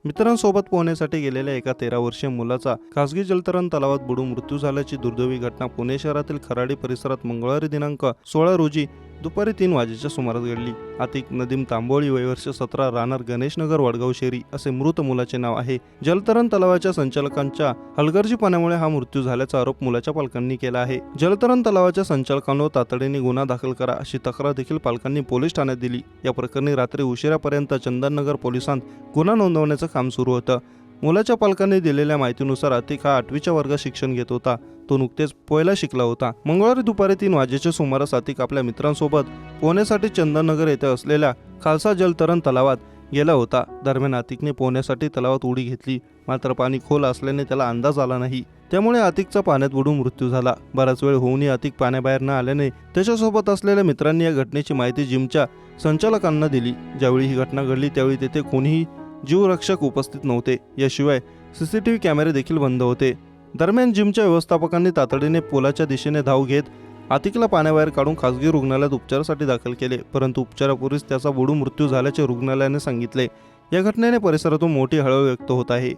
मित्रांसोबत पोहण्यासाठी गेलेल्या एका 13 वर्षीय मुलाचा खासगी जलतरण तलावात बुडून मृत्यू झाल्याची दुर्दैवी घटना पुणे शहरातील खराडी परिसरात मंगळवारी दिनांक 16 रोजी दुपारी 3 वाजेच्या सुमारास घडली। आतिक नदीम तांबोळी, वय वर्ष 17, राहणार गणेशनगर, वडगाव शेरी असे मृत मुलाचे नाव आहे। जलतरण तलावाच्या संचालकांच्या हलगर्जीपणामुळे हा मृत्यू झाल्याचा आरोप मुलाच्या पालकांनी केला आहे। जलतरण तलावाच्या संचालकांवर तातडीने गुन्हा दाखल करा अशी तक्रार देखील पालकांनी पोलीस ठाण्यात दिली। या प्रकरणी रात्री उशिरापर्यंत चंदननगर पोलिसांत गुन्हा नोंदवण्याचं काम सुरू होतं। मुलाच्या पालकांनी दिलेल्या माहितीनुसार आतिक हा 8वीच्या वर्गात शिक्षण घेत होता। तो नुकतेच पोहायला शिकला होता। मंगळवारी दुपारी 3 वाजेच्या सुमारास आतिक आपल्या मित्रांसोबत पोहण्यासाठी चंदननगर येथे असलेल्या खालसा जलतरण तलावात गेला होता। दरम्यान आतिकने पोहण्यासाठी तलावात उडी घेतली, मात्र पाणी खोल असल्याने त्याला अंदाज आला नाही। त्यामुळे आतिकचा पाण्यात बुडून मृत्यू झाला। बराच वेळ होऊनही आतिक पाण्याबाहेर न आल्याने त्याच्यासोबत असलेल्या मित्रांनी या घटनेची माहिती जिमच्या संचालकांना दिली। ज्यावेळी ही घटना घडली त्यावेळी तेथे कोणीही जीवरक्षक उपस्थित नव्हते। याशिवाय सीसीटीव्ही कॅमेरे देखील बंद होते। दरम्यान जिमच्या व्यवस्थापकांनी तातडीने पोलाच्या दिशेने धाव घेत आतिकला पाण्याबाहेर काढून खासगी रुग्णालयात उपचारासाठी दाखल केले, परंतु उपचारापूर्वीच त्याचा बुडून मृत्यू झाल्याचे रुग्णालयाने सांगितले। या घटनेने परिसरातून मोठी हळहळ व्यक्त होत आहे।